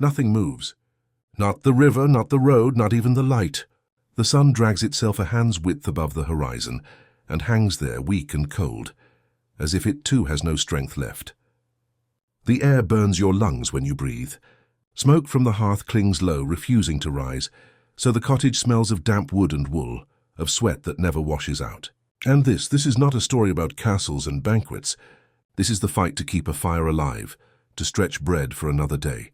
Nothing moves. Not the river, not the road, not even the light. The sun drags itself a hand's width above the horizon and hangs there weak and cold, as if it too has no strength left. The air burns your lungs when you breathe. Smoke from the hearth clings low, refusing to rise, so the cottage smells of damp wood and wool, of sweat that never washes out. And this is not a story about castles and banquets. This is the fight to keep a fire alive, to stretch bread for another day,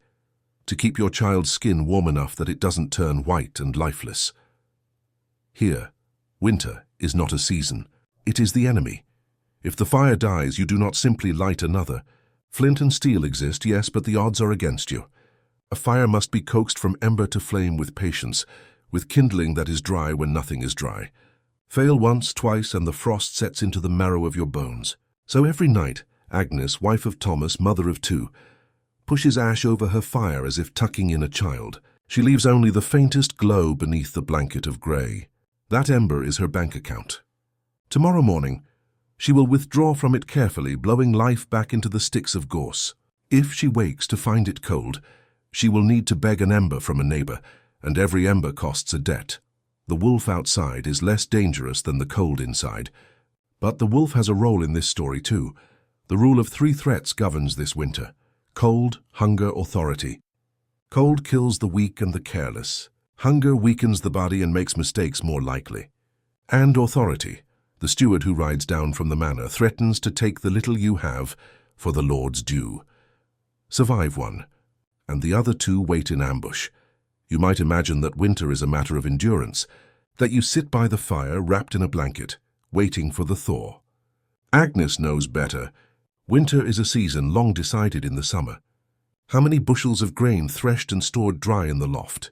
to keep your child's skin warm enough that it doesn't turn white and lifeless. Here, winter is not a season. It is the enemy. If the fire dies, you do not simply light another. Flint and steel exist, yes, but the odds are against you. A fire must be coaxed from ember to flame with patience, with kindling that is dry when nothing is dry. Fail once, twice, and the frost sets into the marrow of your bones. So every night, Agnes, wife of Thomas, mother of two, pushes ash over her fire as if tucking in a child. She leaves only the faintest glow beneath the blanket of grey. That ember is her bank account. Tomorrow morning, she will withdraw from it carefully, blowing life back into the sticks of gorse. If she wakes to find it cold, she will need to beg an ember from a neighbour, and every ember costs a debt. The wolf outside is less dangerous than the cold inside. But the wolf has a role in this story too. The rule of 3 threats governs this winter: cold, hunger, authority. Cold kills the weak and the careless. Hunger weakens the body and makes mistakes more likely. And authority, the steward who rides down from the manor, threatens to take the little you have for the Lord's due. Survive one, and the other 2 wait in ambush. You might imagine that winter is a matter of endurance, that you sit by the fire wrapped in a blanket, waiting for the thaw. Agnes knows better. Winter is a season long decided in the summer. How many bushels of grain threshed and stored dry in the loft?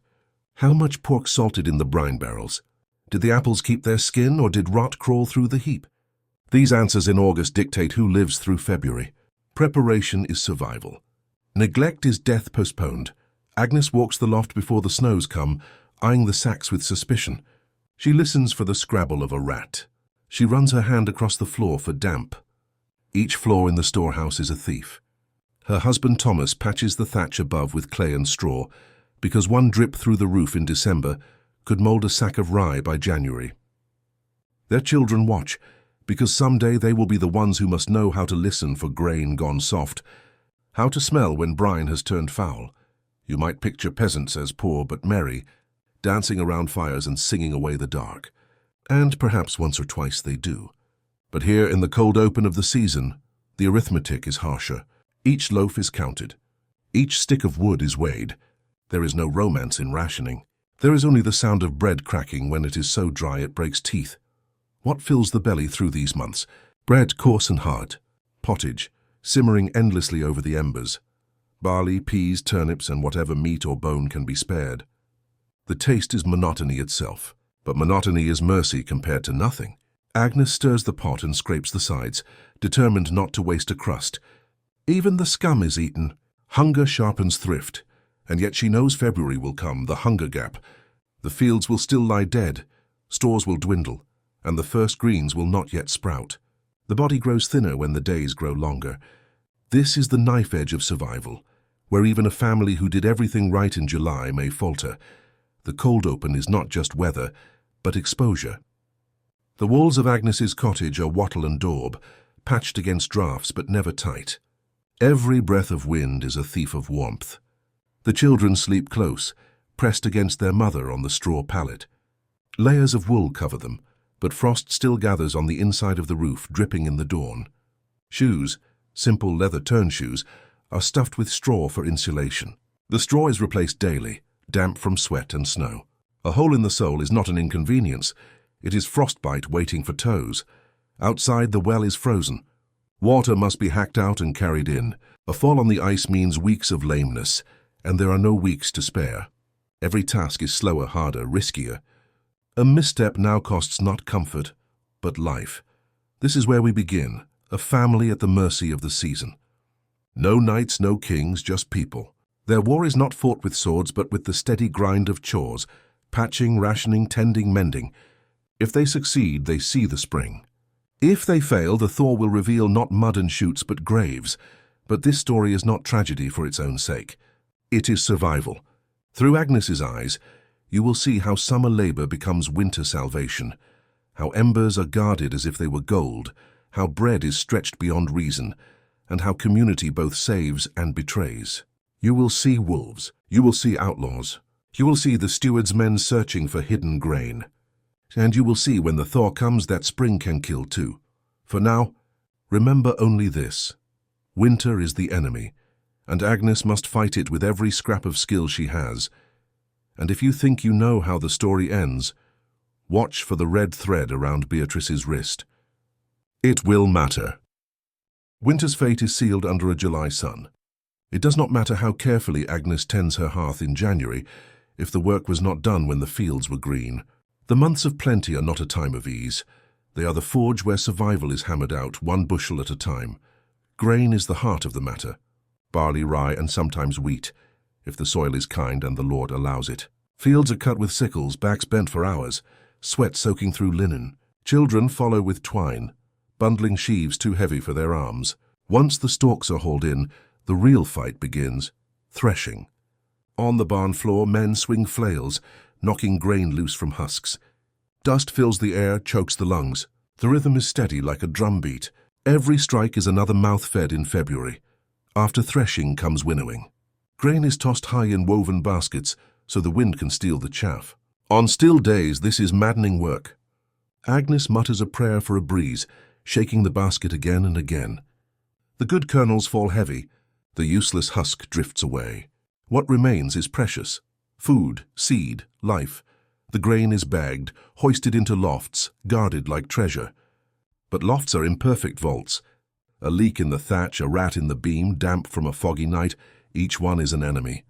How much pork salted in the brine barrels? Did the apples keep their skin, or did rot crawl through the heap? These answers in August dictate who lives through February. Preparation is survival. Neglect is death postponed. Agnes walks the loft before the snows come, eyeing the sacks with suspicion. She listens for the scrabble of a rat. She runs her hand across the floor for damp. Each floor in the storehouse is a thief. Her husband Thomas patches the thatch above with clay and straw, because one drip through the roof in December could mold a sack of rye by January. Their children watch, because someday they will be the ones who must know how to listen for grain gone soft, how to smell when brine has turned foul. You might picture peasants as poor but merry, dancing around fires and singing away the dark. And perhaps once or twice they do. But here in the cold open of the season, the arithmetic is harsher. Each loaf is counted. Each stick of wood is weighed. There is no romance in rationing. There is only the sound of bread cracking when it is so dry it breaks teeth. What fills the belly through these months? Bread coarse and hard. Pottage, simmering endlessly over the embers. Barley, peas, turnips, and whatever meat or bone can be spared. The taste is monotony itself, but monotony is mercy compared to nothing. Agnes stirs the pot and scrapes the sides, determined not to waste a crust. Even the scum is eaten. Hunger sharpens thrift, and yet she knows February will come, the hunger gap. The fields will still lie dead, stores will dwindle, and the first greens will not yet sprout. The body grows thinner when the days grow longer. This is the knife edge of survival, where even a family who did everything right in July may falter. The cold open is not just weather, but exposure. The walls of Agnes's cottage are wattle and daub, patched against draughts but never tight. Every breath of wind is a thief of warmth. The children sleep close, pressed against their mother on the straw pallet. Layers of wool cover them, but frost still gathers on the inside of the roof, dripping in the dawn. Shoes, simple leather turn shoes, are stuffed with straw for insulation. The straw is replaced daily, damp from sweat and snow. A hole in the sole is not an inconvenience. It is frostbite waiting for toes. Outside, the well is frozen. Water must be hacked out and carried in. A fall on the ice means weeks of lameness, and there are no weeks to spare. Every task is slower, harder, riskier. A misstep now costs not comfort, but life. This is where we begin, a family at the mercy of the season. No knights, no kings, just people. Their war is not fought with swords, but with the steady grind of chores, patching, rationing, tending, mending. If they succeed, they see the spring. If they fail, the thaw will reveal not mud and shoots, but graves. But this story is not tragedy for its own sake. It is survival. Through Agnes's eyes, you will see how summer labor becomes winter salvation, how embers are guarded as if they were gold, how bread is stretched beyond reason, and how community both saves and betrays. You will see wolves, you will see outlaws, you will see the steward's men searching for hidden grain. And you will see when the thaw comes that spring can kill too. For now, remember only this. Winter is the enemy, and Agnes must fight it with every scrap of skill she has. And if you think you know how the story ends, watch for the red thread around Beatrice's wrist. It will matter. Winter's fate is sealed under a July sun. It does not matter how carefully Agnes tends her hearth in January, if the work was not done when the fields were green. The months of plenty are not a time of ease. They are the forge where survival is hammered out, one bushel at a time. Grain is the heart of the matter. Barley, rye, and sometimes wheat, if the soil is kind and the Lord allows it. Fields are cut with sickles, backs bent for hours, sweat soaking through linen. Children follow with twine, bundling sheaves too heavy for their arms. Once the stalks are hauled in, the real fight begins, threshing. On the barn floor, men swing flails, knocking grain loose from husks. Dust fills the air, chokes the lungs. The rhythm is steady like a drumbeat. Every strike is another mouth fed in February. After threshing comes winnowing. Grain is tossed high in woven baskets so the wind can steal the chaff. On still days, this is maddening work. Agnes mutters a prayer for a breeze, shaking the basket again and again. The good kernels fall heavy. The useless husk drifts away. What remains is precious. Food, seed, life. The grain is bagged, hoisted into lofts, guarded like treasure. But lofts are imperfect vaults. A leak in the thatch, a rat in the beam, damp from a foggy night, each one is an enemy.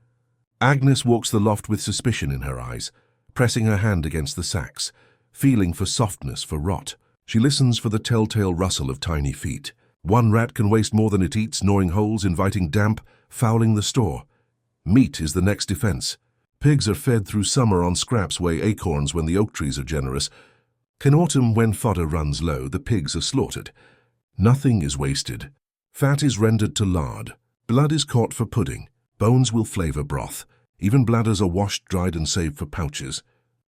Agnes walks the loft with suspicion in her eyes, pressing her hand against the sacks, feeling for softness, for rot. She listens for the telltale rustle of tiny feet. One rat can waste more than it eats, gnawing holes, inviting damp, fouling the store. Meat is the next defense. Pigs are fed through summer on scraps weigh acorns when the oak trees are generous. In autumn, when fodder runs low, the pigs are slaughtered. Nothing is wasted. Fat is rendered to lard. Blood is caught for pudding. Bones will flavor broth. Even bladders are washed, dried, and saved for pouches.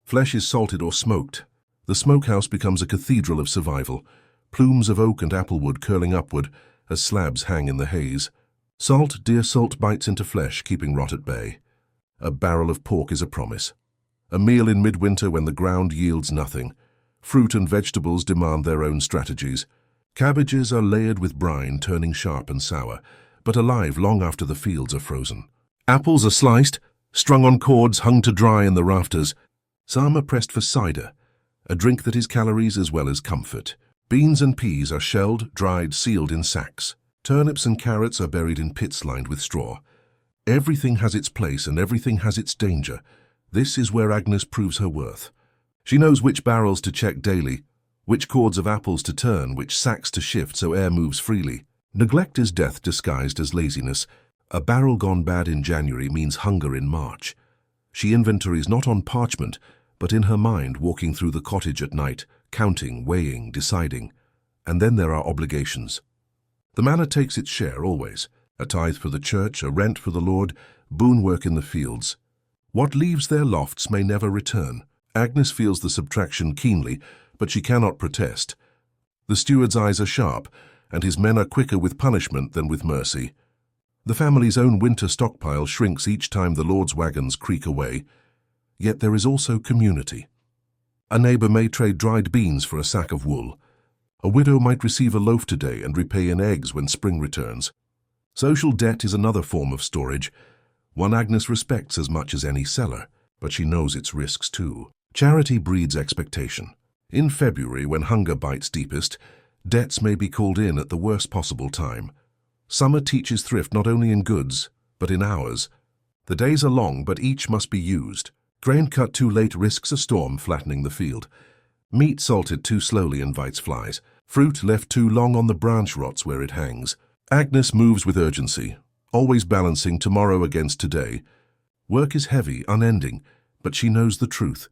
Flesh is salted or smoked. The smokehouse becomes a cathedral of survival. Plumes of oak and applewood curling upward as slabs hang in the haze. Salt, deer salt, bites into flesh, keeping rot at bay. A barrel of pork is a promise. A meal in midwinter when the ground yields nothing. Fruit and vegetables demand their own strategies. Cabbages are layered with brine, turning sharp and sour, but alive long after the fields are frozen. Apples are sliced, strung on cords, hung to dry in the rafters. Some are pressed for cider, a drink that is calories as well as comfort. Beans and peas are shelled, dried, sealed in sacks. Turnips and carrots are buried in pits lined with straw. Everything has its place and everything has its danger. This is where Agnes proves her worth. She knows which barrels to check daily, which cords of apples to turn, which sacks to shift so air moves freely. Neglect is death disguised as laziness. A barrel gone bad in January means hunger in March. She inventories not on parchment, but in her mind, walking through the cottage at night, counting, weighing, deciding. And then there are obligations. The manor takes its share always. A tithe for the church, a rent for the Lord, boon work in the fields. What leaves their lofts may never return. Agnes feels the subtraction keenly, but she cannot protest. The steward's eyes are sharp, and his men are quicker with punishment than with mercy. The family's own winter stockpile shrinks each time the Lord's wagons creak away. Yet there is also community. A neighbor may trade dried beans for a sack of wool. A widow might receive a loaf today and repay in eggs when spring returns. Social debt is another form of storage, one Agnes respects as much as any seller, but she knows its risks too. Charity breeds expectation. In February, when hunger bites deepest, debts may be called in at the worst possible time. Summer teaches thrift not only in goods, but in hours. The days are long, but each must be used. Grain cut too late risks a storm flattening the field. Meat salted too slowly invites flies. Fruit left too long on the branch rots where it hangs. Agnes moves with urgency, always balancing tomorrow against today. Work is heavy, unending, but she knows the truth.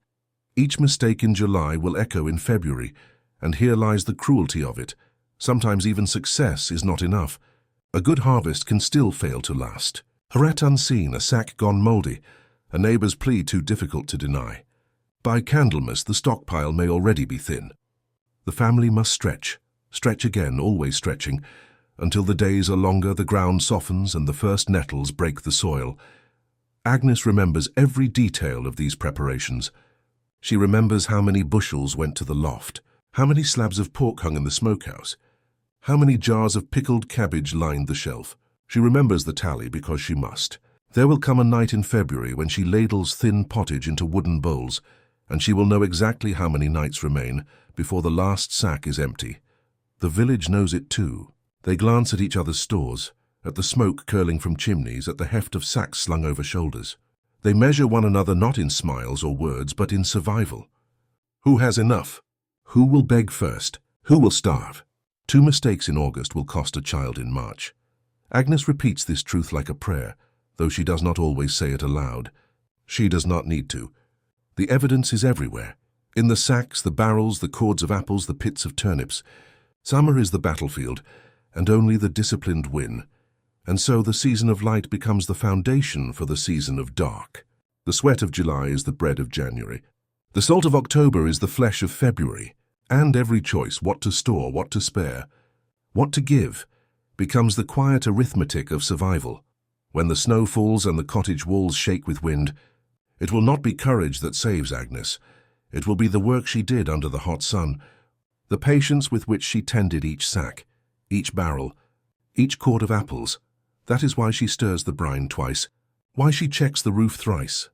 Each mistake in July will echo in February, and here lies the cruelty of it. Sometimes even success is not enough. A good harvest can still fail to last. A rat unseen, a sack gone mouldy, a neighbour's plea too difficult to deny. By Candlemas the stockpile may already be thin. The family must stretch again, always stretching, until the days are longer, the ground softens, and the first nettles break the soil. Agnes remembers every detail of these preparations. She remembers how many bushels went to the loft, how many slabs of pork hung in the smokehouse, how many jars of pickled cabbage lined the shelf. She remembers the tally because she must. There will come a night in February when she ladles thin pottage into wooden bowls, and she will know exactly how many nights remain before the last sack is empty. The village knows it too. They glance at each other's stores, at the smoke curling from chimneys, at the heft of sacks slung over shoulders. They measure one another not in smiles or words, but in survival. Who has enough? Who will beg first? Who will starve? 2 mistakes in August will cost a child in March. Agnes repeats this truth like a prayer, though she does not always say it aloud. She does not need to. The evidence is everywhere. In the sacks, the barrels, the cords of apples, the pits of turnips. Summer is the battlefield, and only the disciplined win. And so the season of light becomes the foundation for the season of dark. The sweat of July is the bread of January. The salt of October is the flesh of February. And every choice, what to store, what to spare, what to give, becomes the quiet arithmetic of survival. When the snow falls and the cottage walls shake with wind, it will not be courage that saves Agnes. It will be the work she did under the hot sun, the patience with which she tended each sack, each barrel, each quart of apples. That is why she stirs the brine twice, why she checks the roof thrice,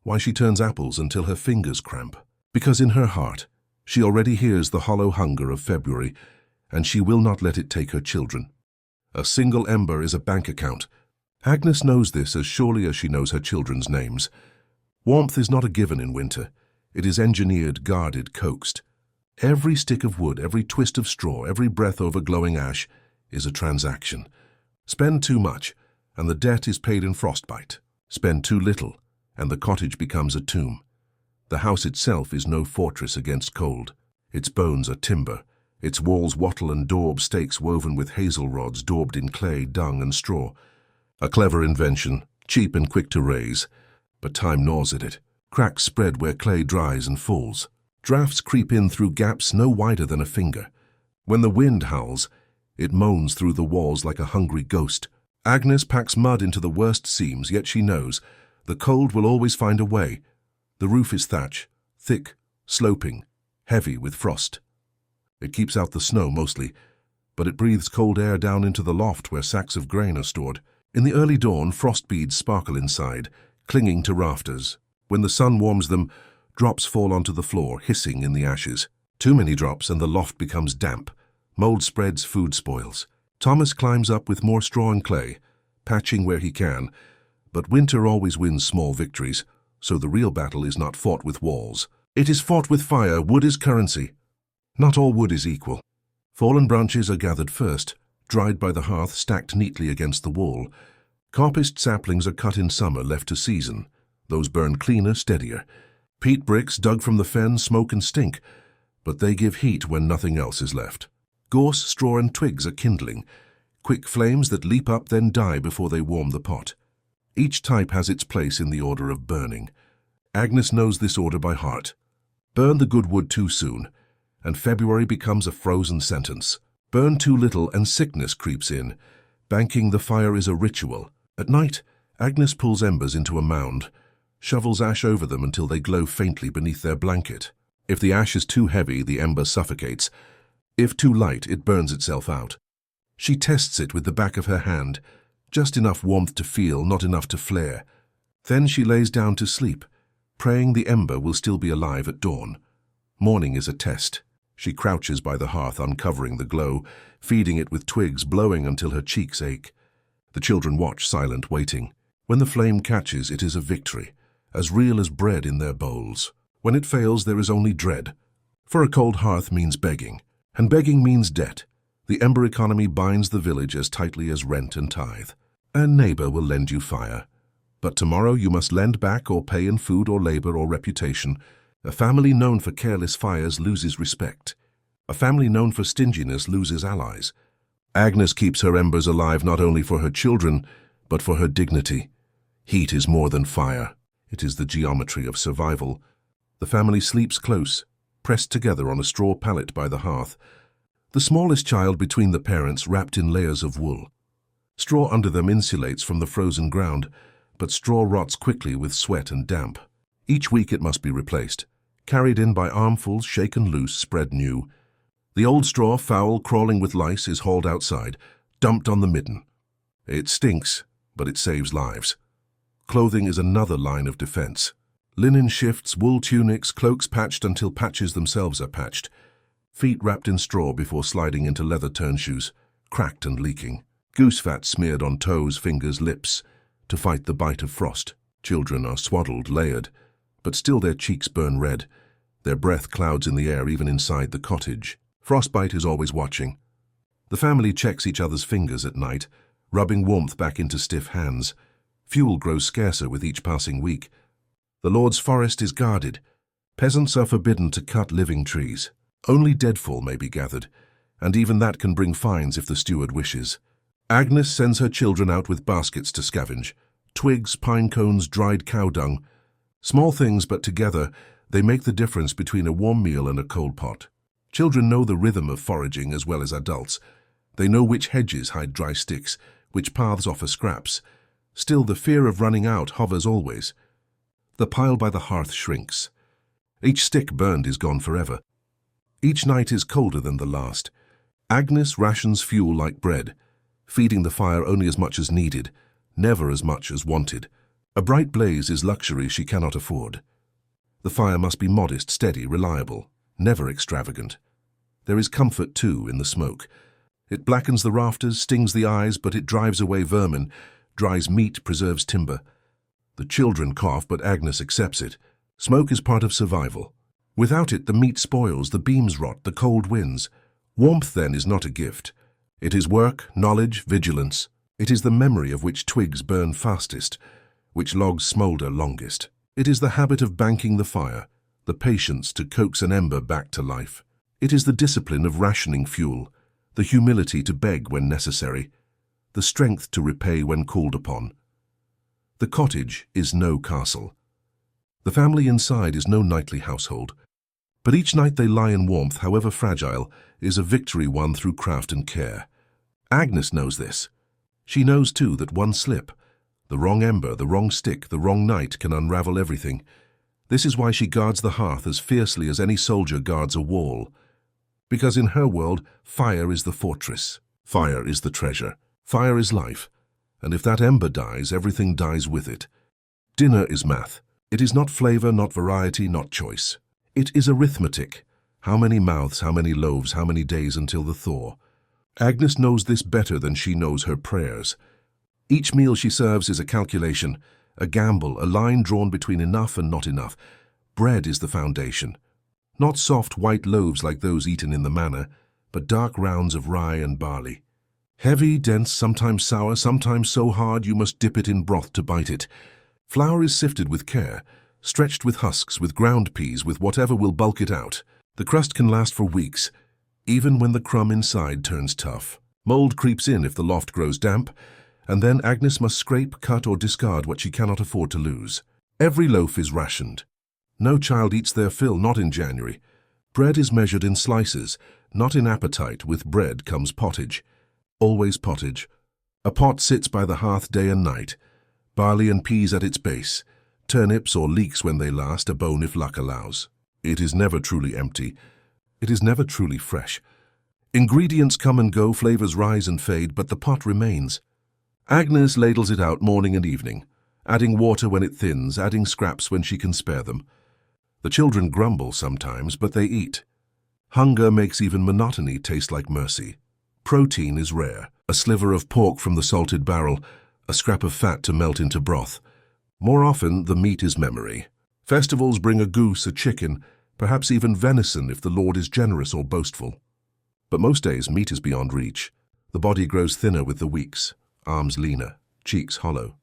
why she turns apples until her fingers cramp. Because in her heart, she already hears the hollow hunger of February, and she will not let it take her children. A single ember is a bank account. Agnes knows this as surely as she knows her children's names. Warmth is not a given in winter. It is engineered, guarded, coaxed. Every stick of wood, every twist of straw, every breath over glowing ash is a transaction. Spend too much, and the debt is paid in frostbite. Spend too little, and the cottage becomes a tomb. The house itself is no fortress against cold. Its bones are timber, its walls wattle and daub stakes woven with hazel rods daubed in clay, dung, and straw. A clever invention, cheap and quick to raise, but time gnaws at it. Cracks spread where clay dries and falls. Drafts creep in through gaps no wider than a finger. When the wind howls, it moans through the walls like a hungry ghost. Agnes packs mud into the worst seams, yet she knows the cold will always find a way. The roof is thatch, thick, sloping, heavy with frost. It keeps out the snow mostly, but it breathes cold air down into the loft where sacks of grain are stored. In the early dawn, frost beads sparkle inside, clinging to rafters. When the sun warms them, drops fall onto the floor, hissing in the ashes. Too many drops and the loft becomes damp. Mold spreads, food spoils. Thomas climbs up with more straw and clay, patching where he can, but winter always wins small victories, so the real battle is not fought with walls. It is fought with fire. Wood is currency. Not all wood is equal. Fallen branches are gathered first, dried by the hearth, stacked neatly against the wall. Coppiced saplings are cut in summer, left to season. Those burn cleaner, steadier. Peat bricks dug from the fen smoke and stink, but they give heat when nothing else is left. Gorse, straw, and twigs are kindling, quick flames that leap up then die before they warm the pot. Each type has its place in the order of burning. Agnes knows this order by heart. Burn the good wood too soon, and February becomes a frozen sentence. Burn too little and sickness creeps in. Banking the fire is a ritual. At night, Agnes pulls embers into a mound, shovels ash over them until they glow faintly beneath their blanket. If the ash is too heavy, the ember suffocates. If too light, it burns itself out. She tests it with the back of her hand, just enough warmth to feel, not enough to flare. Then she lays down to sleep, praying the ember will still be alive at dawn. Morning is a test. She crouches by the hearth, uncovering the glow, feeding it with twigs, blowing until her cheeks ache. The children watch, silent, waiting. When the flame catches, it is a victory, as real as bread in their bowls. When it fails, there is only dread. For a cold hearth means begging, and begging means debt. The ember economy binds the village as tightly as rent and tithe. A neighbor will lend you fire, but tomorrow you must lend back or pay in food or labor or reputation. A family known for careless fires loses respect. A family known for stinginess loses allies. Agnes keeps her embers alive not only for her children, but for her dignity. Heat is more than fire. It is the geometry of survival. The family sleeps close, pressed together on a straw pallet by the hearth. The smallest child between the parents wrapped in layers of wool. Straw under them insulates from the frozen ground, but straw rots quickly with sweat and damp. Each week it must be replaced. Carried in by armfuls, shaken loose, spread new. The old straw, foul, crawling with lice, is hauled outside, dumped on the midden. It stinks, but it saves lives. Clothing is another line of defense. Linen shifts, wool tunics, cloaks patched until patches themselves are patched. Feet wrapped in straw before sliding into leather turnshoes, cracked and leaking. Goose fat smeared on toes, fingers, lips, to fight the bite of frost. Children are swaddled, layered, but still their cheeks burn red. Their breath clouds in the air even inside the cottage. Frostbite is always watching. The family checks each other's fingers at night, rubbing warmth back into stiff hands. Fuel grows scarcer with each passing week. The Lord's forest is guarded. Peasants are forbidden to cut living trees. Only deadfall may be gathered, and even that can bring fines if the steward wishes. Agnes sends her children out with baskets to scavenge. Twigs, pine cones, dried cow dung. Small things, but together they make the difference between a warm meal and a cold pot. Children know the rhythm of foraging as well as adults. They know which hedges hide dry sticks, which paths offer scraps. Still, the fear of running out hovers always. The pile by the hearth shrinks. Each stick burned is gone forever. Each night is colder than the last. Agnes rations fuel like bread, feeding the fire only as much as needed, never as much as wanted. A bright blaze is luxury she cannot afford. The fire must be modest, steady, reliable, never extravagant. There is comfort, too, in the smoke. It blackens the rafters, stings the eyes, but it drives away vermin, dries meat, preserves timber. The children cough, but Agnes accepts it. Smoke is part of survival. Without it, the meat spoils, the beams rot, the cold wins. Warmth, then, is not a gift. It is work, knowledge, vigilance. It is the memory of which twigs burn fastest, which logs smoulder longest. It is the habit of banking the fire, the patience to coax an ember back to life. It is the discipline of rationing fuel, the humility to beg when necessary, the strength to repay when called upon. The cottage is no castle. The family inside is no nightly household. But each night they lie in warmth, however fragile, is a victory won through craft and care. Agnes knows this. She knows, too, that one slip, the wrong ember, the wrong stick, the wrong night can unravel everything. This is why she guards the hearth as fiercely as any soldier guards a wall. Because in her world, fire is the fortress. Fire is the treasure. Fire is life. And if that ember dies, everything dies with it. Dinner is math. It is not flavor, not variety, not choice. It is arithmetic. How many mouths, how many loaves, how many days until the thaw? Agnes knows this better than she knows her prayers. Each meal she serves is a calculation, a gamble, a line drawn between enough and not enough. Bread is the foundation. Not soft white loaves like those eaten in the manor, but dark rounds of rye and barley. Heavy, dense, sometimes sour, sometimes so hard you must dip it in broth to bite it. Flour is sifted with care, stretched with husks, with ground peas, with whatever will bulk it out. The crust can last for weeks, even when the crumb inside turns tough. Mold creeps in if the loft grows damp, and then Agnes must scrape, cut, or discard what she cannot afford to lose. Every loaf is rationed. No child eats their fill, not in January. Bread is measured in slices, not in appetite. With bread comes pottage. Always pottage. A pot sits by the hearth day and night. Barley and peas at its base. Turnips or leeks when they last, a bone if luck allows. It is never truly empty. It is never truly fresh. Ingredients come and go, flavors rise and fade, but the pot remains. Agnes ladles it out morning and evening, adding water when it thins, adding scraps when she can spare them. The children grumble sometimes, but they eat. Hunger makes even monotony taste like mercy. Protein is rare, a sliver of pork from the salted barrel, a scrap of fat to melt into broth. More often, the meat is memory. Festivals bring a goose, a chicken, perhaps even venison if the Lord is generous or boastful. But most days, meat is beyond reach. The body grows thinner with the weeks, arms leaner, cheeks hollow.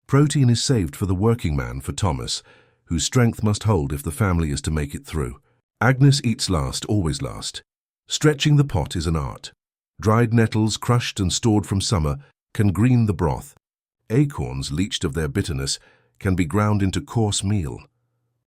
Protein is saved for the working man, for Thomas, whose strength must hold if the family is to make it through. Agnes eats last, always last. Stretching the pot is an art. Dried nettles, crushed and stored from summer, can green the broth. Acorns, leached of their bitterness, can be ground into coarse meal.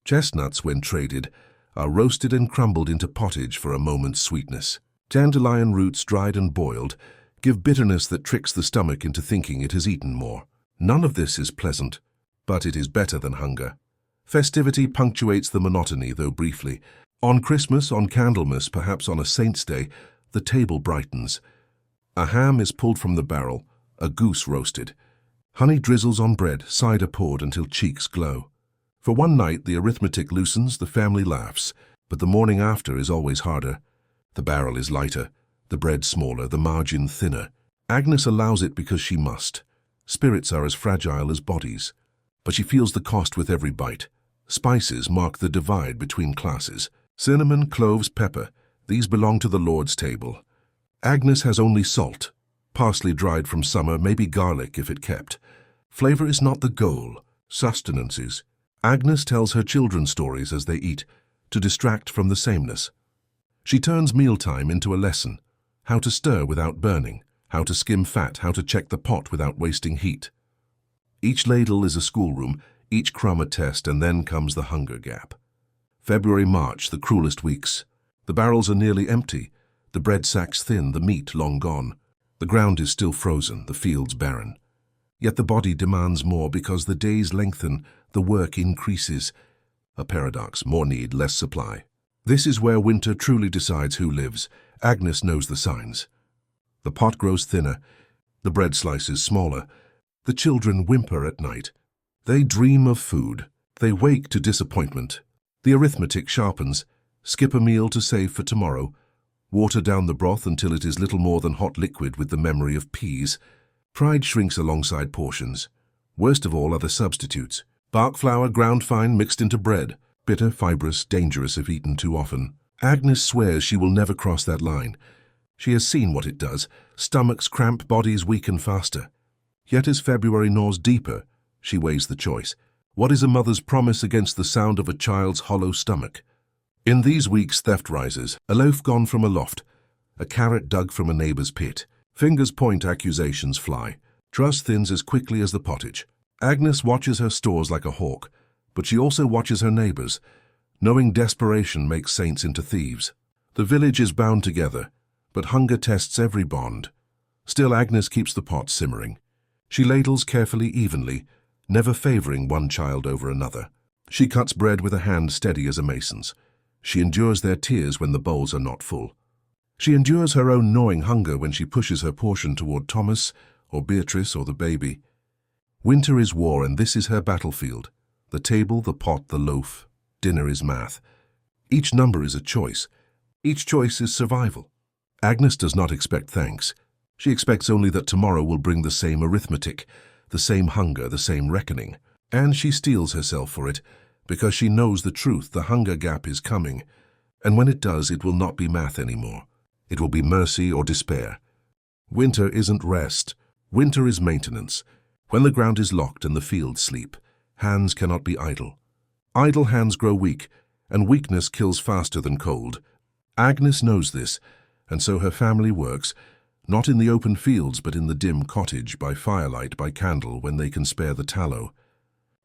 Chestnuts, when traded, are roasted and crumbled into pottage for a moment's sweetness. Dandelion roots, dried and boiled, give bitterness that tricks the stomach into thinking it has eaten more. None of this is pleasant, but it is better than hunger. Festivity punctuates the monotony, though briefly. On Christmas, on Candlemas, perhaps on a saint's day, the table brightens. A ham is pulled from the barrel, a goose roasted. Honey drizzles on bread, cider poured until cheeks glow. For one night the arithmetic loosens, the family laughs, but the morning after is always harder. The barrel is lighter, the bread smaller, the margin thinner. Agnes allows it because she must. Spirits are as fragile as bodies, but she feels the cost with every bite. Spices mark the divide between classes. Cinnamon, cloves, pepper, these belong to the Lord's table. Agnes has only salt. Parsley dried from summer, maybe garlic if it kept. Flavor is not the goal, sustenance is. Agnes tells her children stories as they eat, to distract from the sameness. She turns mealtime into a lesson, how to stir without burning, how to skim fat, how to check the pot without wasting heat. Each ladle is a schoolroom, each crumb a test, and then comes the hunger gap. February, March, the cruelest weeks. The barrels are nearly empty, the bread sacks thin, the meat long gone. The ground is still frozen, the fields barren. Yet the body demands more because the days lengthen, the work increases. A paradox, more need, less supply. This is where winter truly decides who lives. Agnes knows the signs. The pot grows thinner, the bread slices smaller. The children whimper at night. They dream of food. They wake to disappointment. The arithmetic sharpens. Skip a meal to save for tomorrow. Water down the broth until it is little more than hot liquid with the memory of peas. Pride shrinks alongside portions. Worst of all are the substitutes. Bark flour ground fine mixed into bread. Bitter, fibrous, dangerous if eaten too often. Agnes swears she will never cross that line. She has seen what it does. Stomachs cramp, bodies weaken faster. Yet as February gnaws deeper, she weighs the choice. What is a mother's promise against the sound of a child's hollow stomach? In these weeks theft rises, a loaf gone from a loft, a carrot dug from a neighbor's pit. Fingers point, accusations fly. Trust thins as quickly as the pottage. Agnes watches her stores like a hawk, but she also watches her neighbors, knowing desperation makes saints into thieves. The village is bound together, but hunger tests every bond. Still Agnes keeps the pot simmering. She ladles carefully, evenly, never favoring one child over another. She cuts bread with a hand steady as a mason's. She endures their tears when the bowls are not full. She endures her own gnawing hunger when she pushes her portion toward Thomas or Beatrice or the baby. Winter is war, and this is her battlefield. The table, the pot, the loaf. Dinner is math. Each number is a choice. Each choice is survival. Agnes does not expect thanks. She expects only that tomorrow will bring the same arithmetic, the same hunger, the same reckoning. And she steels herself for it, because she knows the truth, the hunger gap is coming. And when it does, it will not be math anymore. It will be mercy or despair. Winter isn't rest. Winter is maintenance. When the ground is locked and the fields sleep, hands cannot be idle. Idle hands grow weak, and weakness kills faster than cold. Agnes knows this, and so her family works, not in the open fields but in the dim cottage, by firelight, by candle, when they can spare the tallow.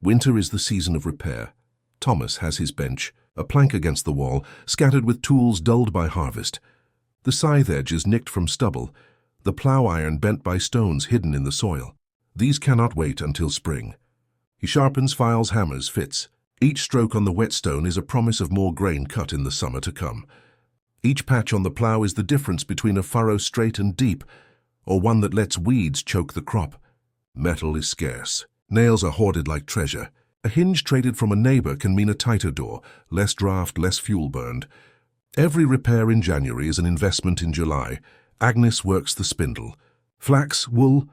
Winter is the season of repair. Thomas has his bench, a plank against the wall, scattered with tools dulled by harvest. The scythe edge is nicked from stubble, the plough iron bent by stones hidden in the soil. These cannot wait until spring. He sharpens, files, hammers, fits. Each stroke on the whetstone is a promise of more grain cut in the summer to come. Each patch on the plough is the difference between a furrow straight and deep, or one that lets weeds choke the crop. Metal is scarce. Nails are hoarded like treasure. A hinge traded from a neighbor can mean a tighter door, less draft, less fuel burned. Every repair in January is an investment in July. Agnes works the spindle. Flax, wool,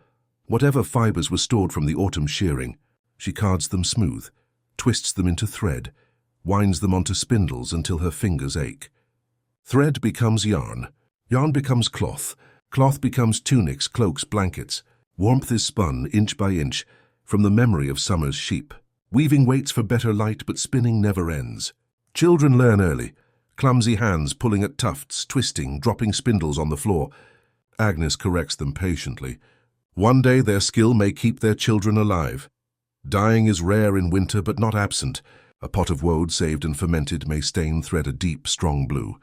whatever fibers were stored from the autumn shearing, she cards them smooth, twists them into thread, winds them onto spindles until her fingers ache. Thread becomes yarn. Yarn becomes cloth. Cloth becomes tunics, cloaks, blankets. Warmth is spun, inch by inch, from the memory of summer's sheep. Weaving waits for better light, but spinning never ends. Children learn early. Clumsy hands pulling at tufts, twisting, dropping spindles on the floor. Agnes corrects them patiently. One day their skill may keep their children alive. Dyeing is rare in winter but not absent. A pot of woad saved and fermented may stain thread a deep, strong blue.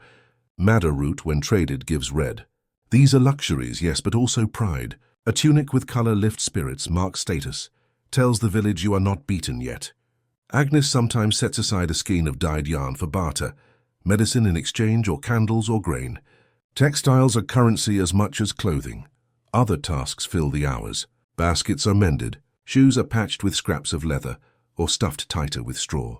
Madder root, when traded, gives red. These are luxuries, yes, but also pride. A tunic with colour lifts spirits, marks status, tells the village you are not beaten yet. Agnes sometimes sets aside a skein of dyed yarn for barter, medicine in exchange or candles or grain. Textiles are currency as much as clothing. Other tasks fill the hours. Baskets are mended, shoes are patched with scraps of leather or stuffed tighter with straw.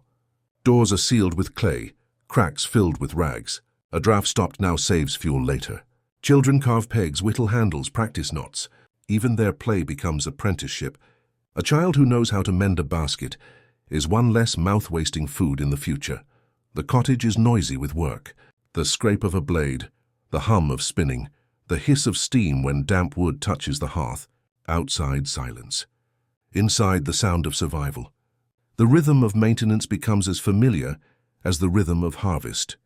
Doors are sealed with clay, cracks filled with rags. A draft stopped now saves fuel later. Children carve pegs, whittle handles, practice knots. Even their play becomes apprenticeship. A child who knows how to mend a basket is one less mouth-wasting food in the future. The cottage is noisy with work. The scrape of a blade, the hum of spinning, the hiss of steam when damp wood touches the hearth. Outside, silence. Inside, the sound of survival. The rhythm of maintenance becomes as familiar as the rhythm of harvest.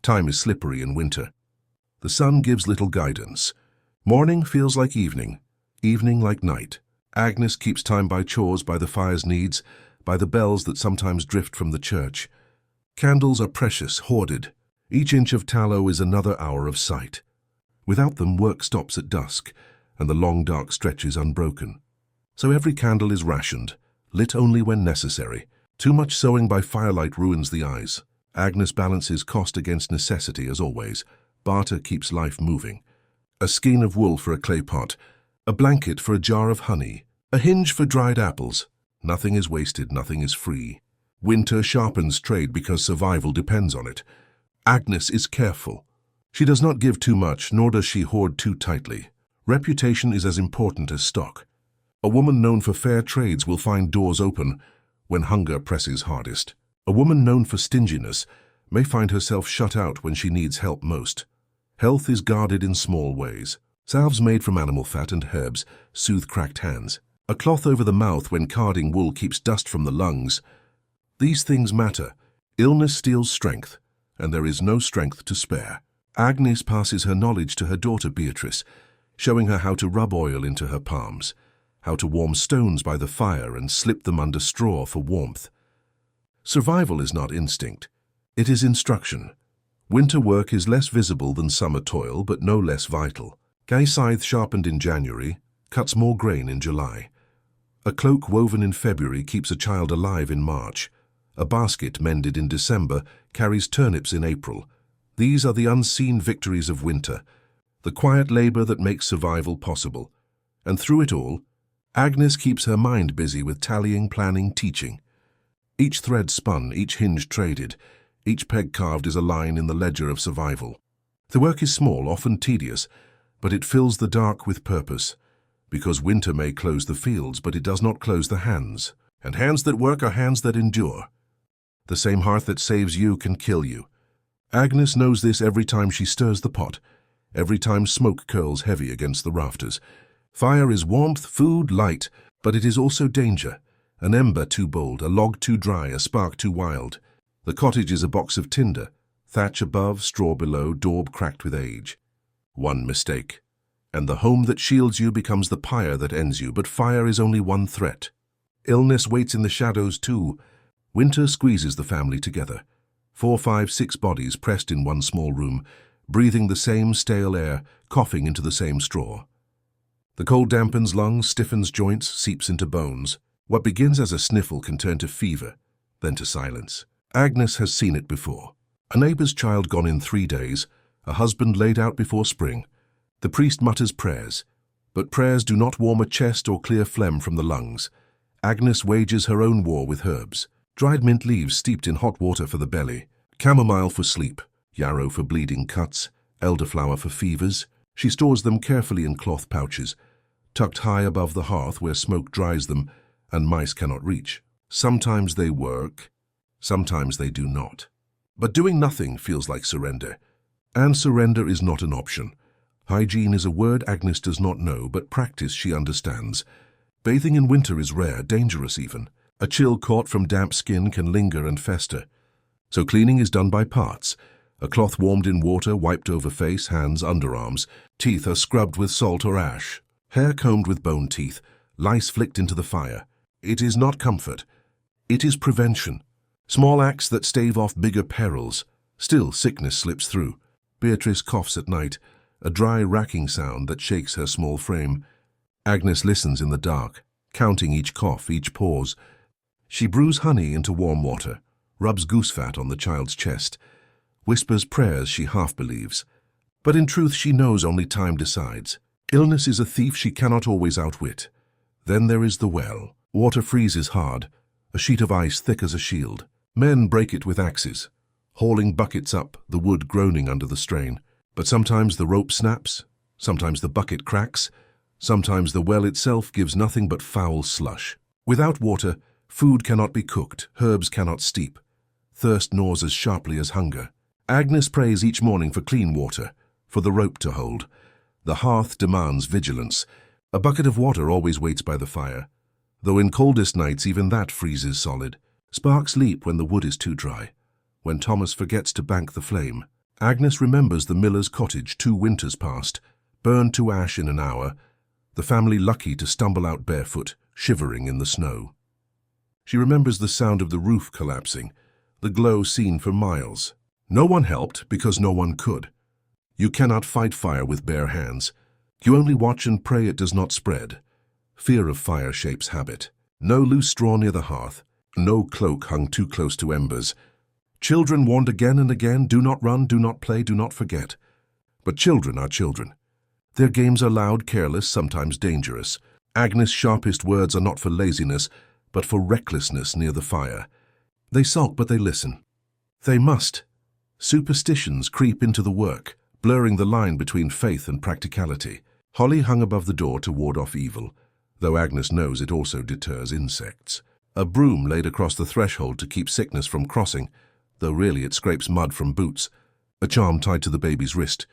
Time is slippery in winter. The sun gives little guidance. Morning feels like evening, evening like night. Agnes keeps time by chores, by the fire's needs, by the bells that sometimes drift from the church. Candles are precious, hoarded. Each inch of tallow is another hour of sight. Without them, work stops at dusk, and the long dark stretches unbroken. So every candle is rationed, lit only when necessary. Too much sewing by firelight ruins the eyes. Agnes balances cost against necessity as always. Barter keeps life moving. A skein of wool for a clay pot, a blanket for a jar of honey, a hinge for dried apples. Nothing is wasted, nothing is free. Winter sharpens trade because survival depends on it. Agnes is careful. She does not give too much, nor does she hoard too tightly. Reputation is as important as stock. A woman known for fair trades will find doors open when hunger presses hardest. A woman known for stinginess may find herself shut out when she needs help most. Health is guarded in small ways. Salves made from animal fat and herbs soothe cracked hands. A cloth over the mouth when carding wool keeps dust from the lungs. These things matter. Illness steals strength, and there is no strength to spare. Agnes passes her knowledge to her daughter Beatrice, showing her how to rub oil into her palms, how to warm stones by the fire and slip them under straw for warmth. Survival is not instinct. It is instruction. Winter work is less visible than summer toil, but no less vital. A scythe sharpened in January cuts more grain in July. A cloak woven in February keeps a child alive in March. A basket mended in December carries turnips in April. These are the unseen victories of winter, the quiet labor that makes survival possible. And through it all, Agnes keeps her mind busy with tallying, planning, teaching. Each thread spun, each hinge traded, each peg carved is a line in the ledger of survival. The work is small, often tedious, but it fills the dark with purpose, because winter may close the fields, but it does not close the hands. And hands that work are hands that endure. The same hearth that saves you can kill you. Agnes knows this every time she stirs the pot, every time smoke curls heavy against the rafters. Fire is warmth, food, light, but it is also danger. An ember too bold, a log too dry, a spark too wild. The cottage is a box of tinder, thatch above, straw below, daub cracked with age. One mistake, and the home that shields you becomes the pyre that ends you, but fire is only one threat. Illness waits in the shadows too. Winter squeezes the family together. 4, 5, 6 bodies pressed in one small room, breathing the same stale air, coughing into the same straw. The cold dampens lungs, stiffens joints, seeps into bones. What begins as a sniffle can turn to fever, then to silence. Agnes has seen it before. A neighbor's child gone in 3 days, a husband laid out before spring. The priest mutters prayers, but prayers do not warm a chest or clear phlegm from the lungs. Agnes wages her own war with herbs. Dried mint leaves steeped in hot water for the belly, chamomile for sleep, yarrow for bleeding cuts, elderflower for fevers. She stores them carefully in cloth pouches, tucked high above the hearth where smoke dries them and mice cannot reach. Sometimes they work, sometimes they do not. But doing nothing feels like surrender, and surrender is not an option. Hygiene is a word Agnes does not know, but practice she understands. Bathing in winter is rare, dangerous even. A chill caught from damp skin can linger and fester. So cleaning is done by parts. A cloth warmed in water, wiped over face, hands, underarms. Teeth are scrubbed with salt or ash. Hair combed with bone teeth, lice flicked into the fire. It is not comfort. It is prevention. Small acts that stave off bigger perils. Still, sickness slips through. Beatrice coughs at night, a dry, racking sound that shakes her small frame. Agnes listens in the dark, counting each cough, each pause. She brews honey into warm water, rubs goose fat on the child's chest, whispers prayers she half believes. But in truth she knows only time decides. Illness is a thief she cannot always outwit. Then there is the well. Water freezes hard, a sheet of ice thick as a shield. Men break it with axes, hauling buckets up, the wood groaning under the strain. But sometimes the rope snaps, sometimes the bucket cracks, sometimes the well itself gives nothing but foul slush. Without water, food cannot be cooked, herbs cannot steep. Thirst gnaws as sharply as hunger. Agnes prays each morning for clean water, for the rope to hold. The hearth demands vigilance. A bucket of water always waits by the fire, though in coldest nights even that freezes solid. Sparks leap when the wood is too dry, when Thomas forgets to bank the flame. Agnes remembers the miller's cottage 2 winters past, burned to ash in an hour, the family lucky to stumble out barefoot, shivering in the snow. She remembers the sound of the roof collapsing, the glow seen for miles. No one helped because no one could. You cannot fight fire with bare hands. You only watch and pray it does not spread. Fear of fire shapes habit. No loose straw near the hearth, no cloak hung too close to embers. Children warned again and again, do not run, do not play, do not forget. But children are children. Their games are loud, careless, sometimes dangerous. Agnes' sharpest words are not for laziness, but for recklessness near the fire. They sulk, but they listen. They must. Superstitions creep into the work, blurring the line between faith and practicality. Holly hung above the door to ward off evil, though Agnes knows it also deters insects. A broom laid across the threshold to keep sickness from crossing, though really it scrapes mud from boots. A charm tied to the baby's wrist,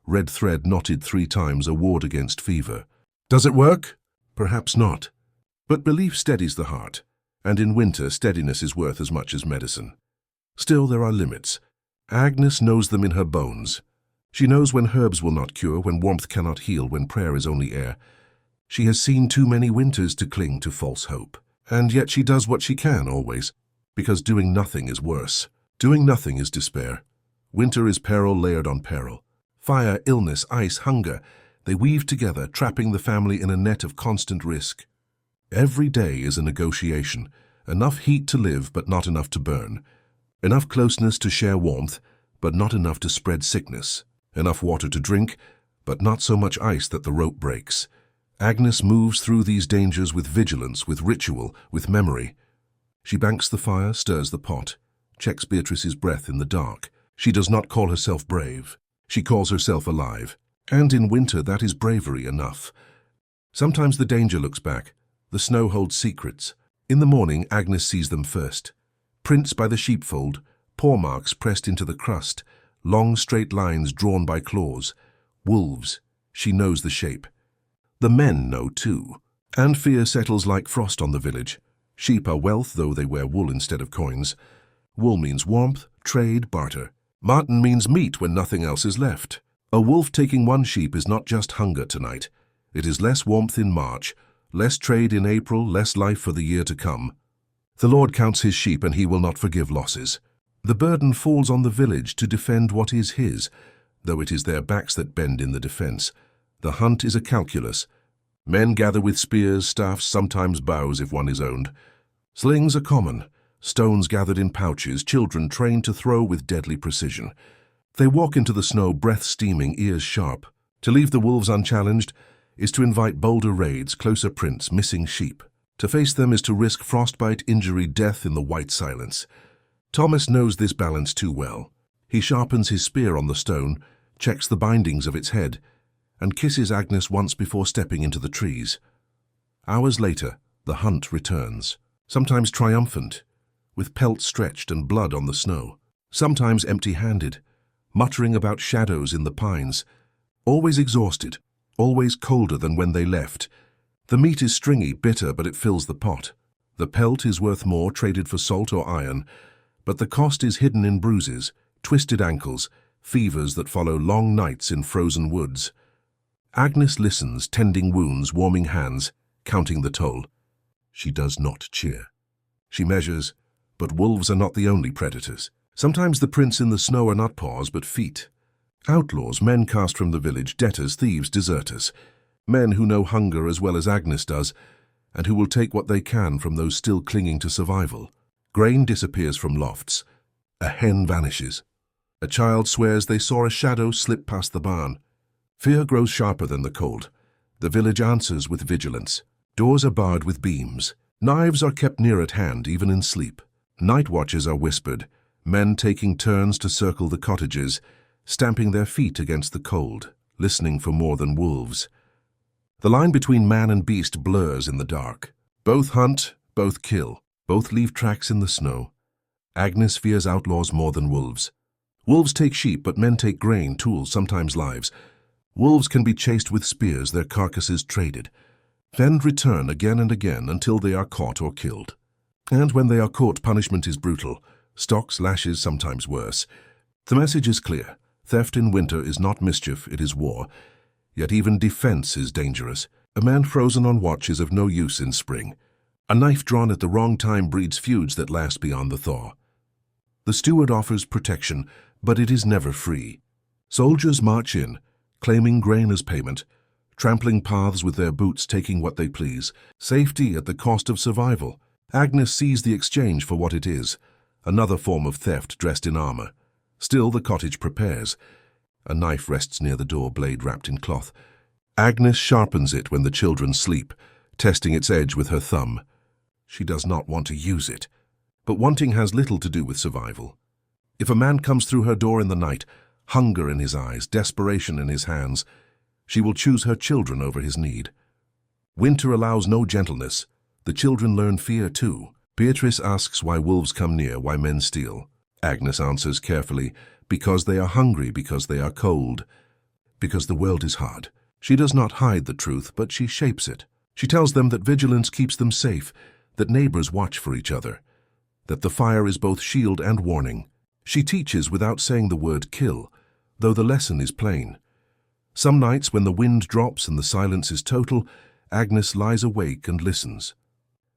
red thread knotted 3 times, a ward against fever. Does it work? Perhaps not. But belief steadies the heart, and in winter steadiness is worth as much as medicine. Still, there are limits. Agnes knows them in her bones. She knows when herbs will not cure, when warmth cannot heal, when prayer is only air. She has seen too many winters to cling to false hope. And yet she does what she can always, because doing nothing is worse. Doing nothing is despair. Winter is peril layered on peril. Fire, illness, ice, hunger, they weave together, trapping the family in a net of constant risk. Every day is a negotiation. Enough heat to live, but not enough to burn. Enough closeness to share warmth, but not enough to spread sickness. Enough water to drink, but not so much ice that the rope breaks. Agnes moves through these dangers with vigilance, with ritual, with memory. She banks the fire, stirs the pot, checks Beatrice's breath in the dark. She does not call herself brave. She calls herself alive. And in winter that is bravery enough. Sometimes the danger looks back. The snow holds secrets. In the morning, Agnes sees them first. Prints by the sheepfold, paw marks pressed into the crust, long straight lines drawn by claws. Wolves. She knows the shape. The men know too. And fear settles like frost on the village. Sheep are wealth, though they wear wool instead of coins. Wool means warmth, trade, barter. Mutton means meat when nothing else is left. A wolf taking 1 sheep is not just hunger tonight. It is less warmth in March, less trade in April, less life for the year to come. The Lord counts his sheep and he will not forgive losses. The burden falls on the village to defend what is his, though it is their backs that bend in the defense. The hunt is a calculus. Men gather with spears, staffs, sometimes bows if one is owned. Slings are common, stones gathered in pouches, children trained to throw with deadly precision. They walk into the snow, breath steaming, ears sharp. To leave the wolves unchallenged is to invite bolder raids, closer prints, missing sheep. To face them is to risk frostbite, injury, death in the white silence. Thomas knows this balance too well. He sharpens his spear on the stone, checks the bindings of its head, and kisses Agnes once before stepping into the trees. Hours later, the hunt returns, sometimes triumphant, with pelt stretched and blood on the snow, sometimes empty-handed, muttering about shadows in the pines, always exhausted, always colder than when they left. The meat is stringy, bitter, but it fills the pot. The pelt is worth more, traded for salt or iron, but the cost is hidden in bruises, twisted ankles, fevers that follow long nights in frozen woods. Agnes listens, tending wounds, warming hands, counting the toll. She does not cheer. She measures, but wolves are not the only predators. Sometimes the prints in the snow are not paws, but feet. Outlaws, men cast from the village, debtors, thieves, deserters. Men who know hunger as well as Agnes does, and who will take what they can from those still clinging to survival. Grain disappears from lofts. A hen vanishes. A child swears they saw a shadow slip past the barn. Fear grows sharper than the cold. The village answers with vigilance. Doors are barred with beams. Knives are kept near at hand, even in sleep. Night watches are whispered, men taking turns to circle the cottages, stamping their feet against the cold, listening for more than wolves. The line between man and beast blurs in the dark. Both hunt, both kill, both leave tracks in the snow. Agnes fears outlaws more than wolves. Wolves take sheep, but men take grain, tools, sometimes lives. Wolves can be chased with spears, their carcasses traded. Then return again and again until they are caught or killed. And when they are caught, punishment is brutal. Stocks, lashes, sometimes worse. The message is clear. Theft in winter is not mischief, it is war. Yet even defense is dangerous. A man frozen on watch is of no use in spring. A knife drawn at the wrong time breeds feuds that last beyond the thaw. The steward offers protection, but it is never free. Soldiers march in, claiming grain as payment, trampling paths with their boots, taking what they please. Safety at the cost of survival. Agnes sees the exchange for what it is, another form of theft dressed in armor. Still, the cottage prepares. A knife rests near the door, blade wrapped in cloth. Agnes sharpens it when the children sleep, testing its edge with her thumb. She does not want to use it, but wanting has little to do with survival. If a man comes through her door in the night, hunger in his eyes, desperation in his hands, she will choose her children over his need. Winter allows no gentleness. The children learn fear too. Beatrice asks why wolves come near, why men steal. Agnes answers carefully, because they are hungry, because they are cold, because the world is hard. She does not hide the truth, but she shapes it. She tells them that vigilance keeps them safe, that neighbors watch for each other, that the fire is both shield and warning. She teaches without saying the word kill, though the lesson is plain. Some nights when the wind drops and the silence is total, Agnes lies awake and listens.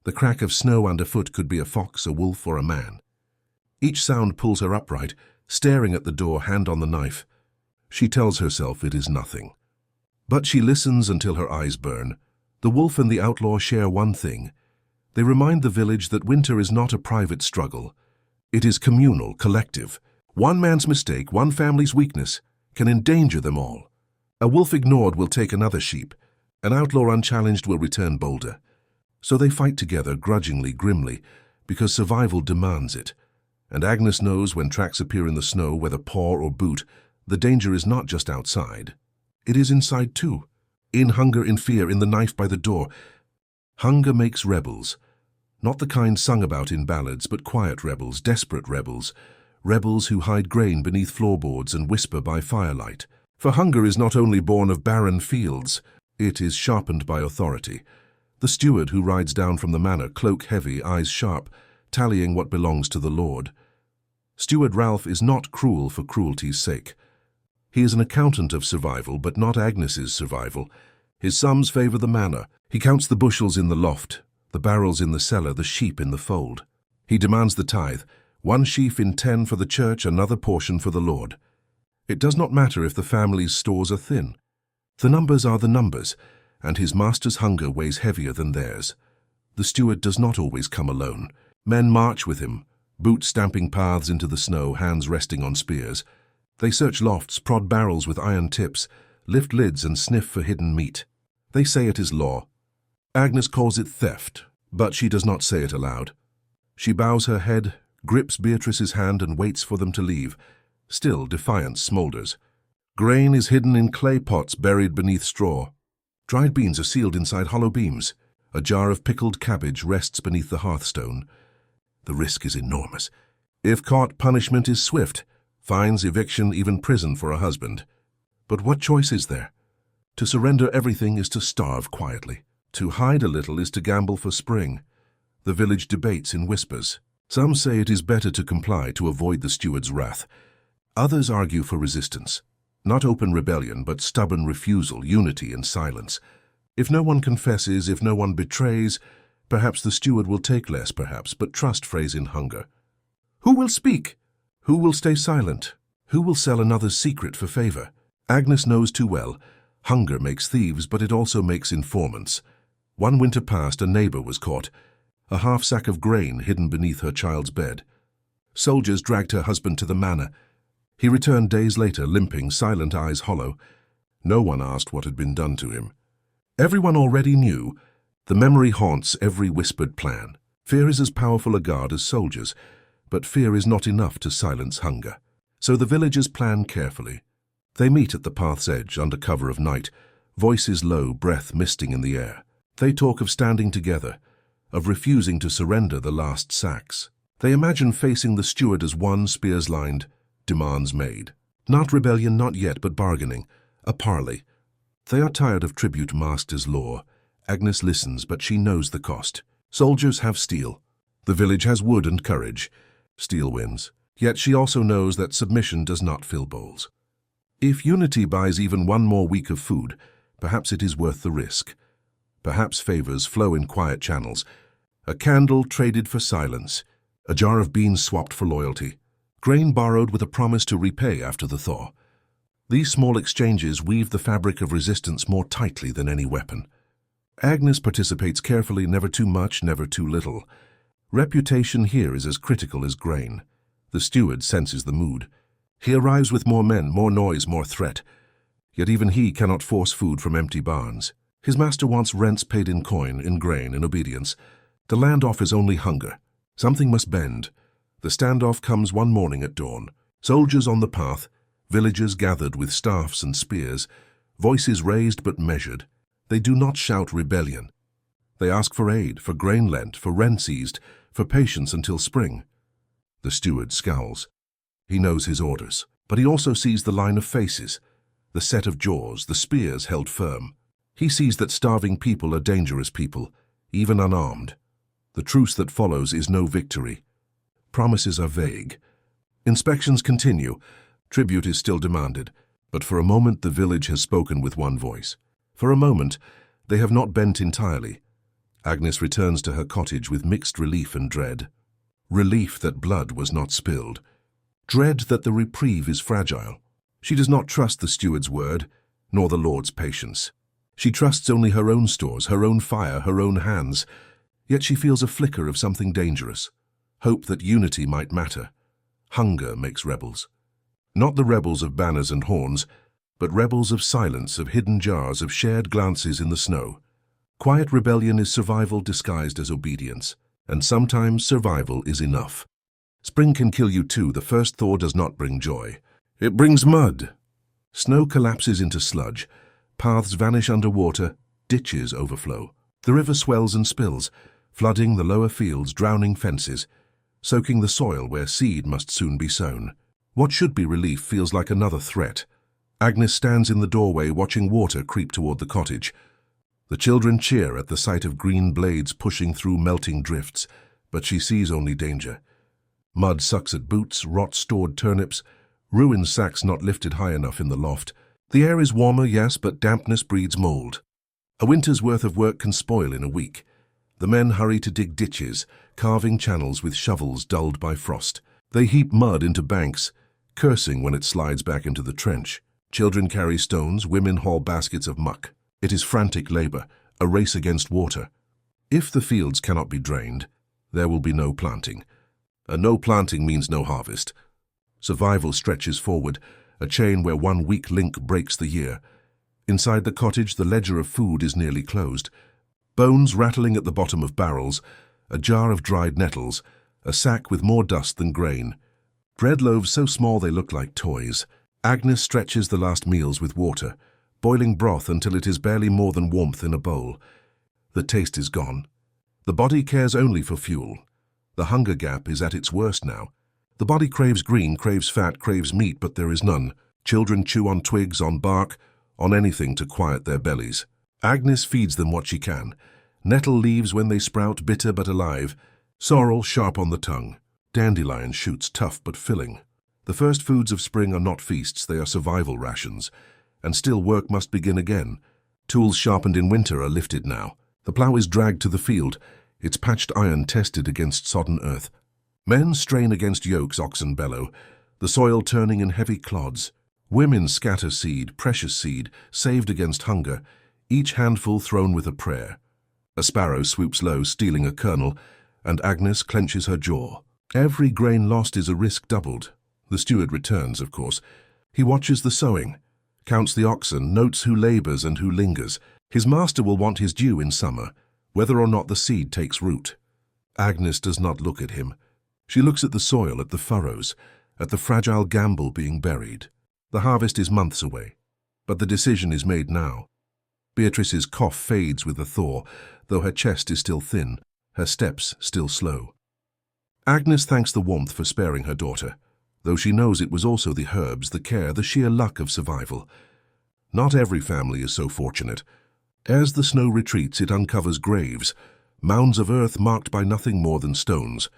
The crack of snow underfoot could be a fox, a wolf, or a man. Each sound pulls her upright, staring at the door, hand on the knife. She tells herself it is nothing. But she listens until her eyes burn. The wolf and the outlaw share one thing. They remind the village that winter is not a private struggle. It is communal, collective. One man's mistake, one family's weakness, can endanger them all. A wolf ignored will take another sheep. An outlaw unchallenged will return bolder. So they fight together, grudgingly, grimly, because survival demands it. And Agnes knows when tracks appear in the snow, whether paw or boot, the danger is not just outside. It is inside too. In hunger, in fear, in the knife by the door. Hunger makes rebels. Not the kind sung about in ballads, but quiet rebels, desperate rebels. Rebels who hide grain beneath floorboards and whisper by firelight. For hunger is not only born of barren fields, it is sharpened by authority. The steward who rides down from the manor, cloak heavy, eyes sharp, tallying what belongs to the Lord. Steward Ralph is not cruel for cruelty's sake. He is an accountant of survival, but not Agnes's survival. His sums favor the manor. He counts the bushels in the loft, the barrels in the cellar, the sheep in the fold. He demands the tithe, 1 sheaf in 10 for the church, another portion for the Lord. It does not matter if the family's stores are thin. The numbers are the numbers, and his master's hunger weighs heavier than theirs. The steward does not always come alone. Men march with him, boots stamping paths into the snow, hands resting on spears. They search lofts, prod barrels with iron tips, lift lids and sniff for hidden meat. They say it is law. Agnes calls it theft, but she does not say it aloud. She bows her head, grips Beatrice's hand and waits for them to leave. Still, defiance smolders. Grain is hidden in clay pots buried beneath straw. Dried beans are sealed inside hollow beams. A jar of pickled cabbage rests beneath the hearthstone. The risk is enormous. If caught, punishment is swift. Fines, eviction, even prison for a husband. But what choice is there? To surrender everything is to starve quietly. To hide a little is to gamble for spring. The village debates in whispers. Some say it is better to comply to avoid the steward's wrath. Others argue for resistance. Not open rebellion, but stubborn refusal, unity in silence. If no one confesses, if no one betrays, perhaps the steward will take less, perhaps, but trust frays in hunger. Who will speak? Who will stay silent? Who will sell another's secret for favor? Agnes knows too well. Hunger makes thieves, but it also makes informants. One winter past, a neighbor was caught. A half sack of grain hidden beneath her child's bed. Soldiers dragged her husband to the manor. He returned days later, limping, silent eyes hollow. No one asked what had been done to him. Everyone already knew. The memory haunts every whispered plan. Fear is as powerful a guard as soldiers, but fear is not enough to silence hunger. So the villagers plan carefully. They meet at the path's edge under cover of night, voices low, breath misting in the air. They talk of standing together, of refusing to surrender the last sacks. They imagine facing the steward as one, spears lined, demands made. Not rebellion, not yet, but bargaining, a parley. They are tired of tribute masked as law. Agnes listens, but she knows the cost. Soldiers have steel. The village has wood and courage. Steel wins. Yet she also knows that submission does not fill bowls. If unity buys even one more week of food, perhaps it is worth the risk. Perhaps favors flow in quiet channels. A candle traded for silence. A jar of beans swapped for loyalty. Grain borrowed with a promise to repay after the thaw. These small exchanges weave the fabric of resistance more tightly than any weapon. Agnes participates carefully, never too much, never too little. Reputation here is as critical as grain. The steward senses the mood. He arrives with more men, more noise, more threat. Yet even he cannot force food from empty barns. His master wants rents paid in coin, in grain, in obedience. The land offers only hunger. Something must bend. The standoff comes one morning at dawn. Soldiers on the path, villagers gathered with staffs and spears, voices raised but measured. They do not shout rebellion. They ask for aid, for grain lent, for rents eased, for patience until spring. The steward scowls. He knows his orders, but he also sees the line of faces, the set of jaws, the spears held firm. He sees that starving people are dangerous people, even unarmed. The truce that follows is no victory. Promises are vague. Inspections continue. Tribute is still demanded, but for a moment the village has spoken with one voice. For a moment, they have not bent entirely. Agnes returns to her cottage with mixed relief and dread. Relief that blood was not spilled. Dread that the reprieve is fragile. She does not trust the steward's word, nor the Lord's patience. She trusts only her own stores, her own fire, her own hands. Yet she feels a flicker of something dangerous. Hope that unity might matter. Hunger makes rebels. Not the rebels of banners and horns, but rebels of silence, of hidden jars, of shared glances in the snow. Quiet rebellion is survival disguised as obedience, and sometimes survival is enough. Spring can kill you too. The first thaw does not bring joy. It brings mud. Snow collapses into sludge. Paths vanish underwater. Ditches overflow. The river swells and spills, flooding the lower fields, drowning fences, soaking the soil where seed must soon be sown. What should be relief feels like another threat. Agnes stands in the doorway watching water creep toward the cottage. The children cheer at the sight of green blades pushing through melting drifts, but she sees only danger. Mud sucks at boots, rot stored turnips, ruined sacks not lifted high enough in the loft. The air is warmer, yes, but dampness breeds mold. A winter's worth of work can spoil in a week. The men hurry to dig ditches, carving channels with shovels dulled by frost. They heap mud into banks, cursing when it slides back into the trench. Children carry stones, women haul baskets of muck. It is frantic labor, a race against water. If the fields cannot be drained, there will be no planting. And no planting means no harvest. Survival stretches forward, a chain where one weak link breaks the year. Inside the cottage, the ledger of food is nearly closed. Bones rattling at the bottom of barrels, a jar of dried nettles, a sack with more dust than grain. Bread loaves so small they look like toys. Agnes stretches the last meals with water, boiling broth until it is barely more than warmth in a bowl. The taste is gone. The body cares only for fuel. The hunger gap is at its worst now. The body craves green, craves fat, craves meat, but there is none. Children chew on twigs, on bark, on anything to quiet their bellies. Agnes feeds them what she can. Nettle leaves when they sprout, bitter but alive. Sorrel sharp on the tongue. Dandelion shoots tough but filling. The first foods of spring are not feasts, they are survival rations. And still work must begin again. Tools sharpened in winter are lifted now. The plough is dragged to the field, its patched iron tested against sodden earth. Men strain against yokes, oxen bellow, the soil turning in heavy clods. Women scatter seed, precious seed, saved against hunger, each handful thrown with a prayer. A sparrow swoops low, stealing a kernel, and Agnes clenches her jaw. Every grain lost is a risk doubled. The steward returns, of course. He watches the sowing, counts the oxen, notes who labours and who lingers. His master will want his due in summer, whether or not the seed takes root. Agnes does not look at him. She looks at the soil, at the furrows, at the fragile gamble being buried. The harvest is months away, but the decision is made now. Beatrice's cough fades with the thaw, though her chest is still thin, her steps still slow. Agnes thanks the warmth for sparing her daughter, though she knows it was also the herbs, the care, the sheer luck of survival. Not every family is so fortunate. As the snow retreats, it uncovers graves, mounds of earth marked by nothing more than stones.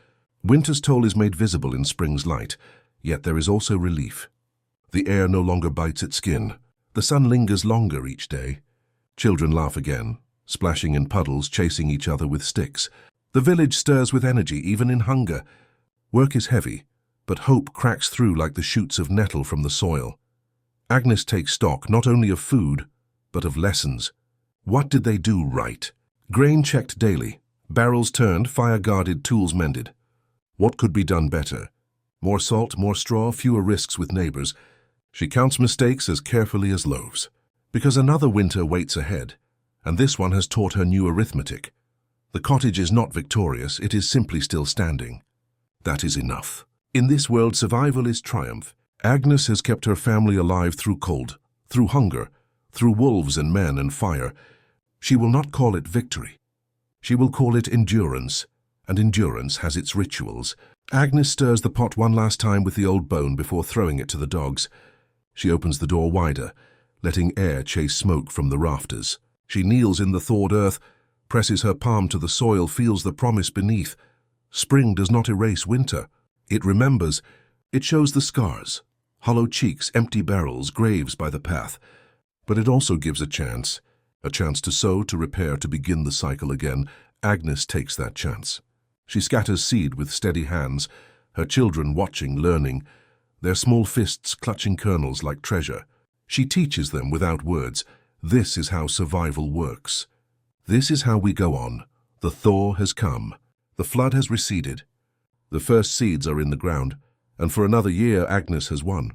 Winter's toll is made visible in spring's light, yet there is also relief. The air no longer bites at skin. The sun lingers longer each day. Children laugh again, splashing in puddles, chasing each other with sticks. The village stirs with energy, even in hunger. Work is heavy, but hope cracks through like the shoots of nettle from the soil. Agnes takes stock not only of food, but of lessons. What did they do right? Grain checked daily, barrels turned, fire-guarded, tools mended. What could be done better? More salt, more straw, fewer risks with neighbors. She counts mistakes as carefully as loaves, because another winter waits ahead, and this one has taught her new arithmetic. The cottage is not victorious, it is simply still standing. That is enough. In this world, survival is triumph. Agnes has kept her family alive through cold, through hunger, through wolves and men and fire. She will not call it victory. She will call it endurance, and endurance has its rituals. Agnes stirs the pot one last time with the old bone before throwing it to the dogs. She opens the door wider, letting air chase smoke from the rafters. She kneels in the thawed earth, presses her palm to the soil, feels the promise beneath. Spring does not erase winter. It remembers. It shows the scars, hollow cheeks, empty barrels, graves by the path. But it also gives a chance to sow, to repair, to begin the cycle again. Agnes takes that chance. She scatters seed with steady hands, her children watching, learning, their small fists clutching kernels like treasure. She teaches them without words. This is how survival works. This is how we go on. The thaw has come. The flood has receded. The first seeds are in the ground, and for another year Agnes has won.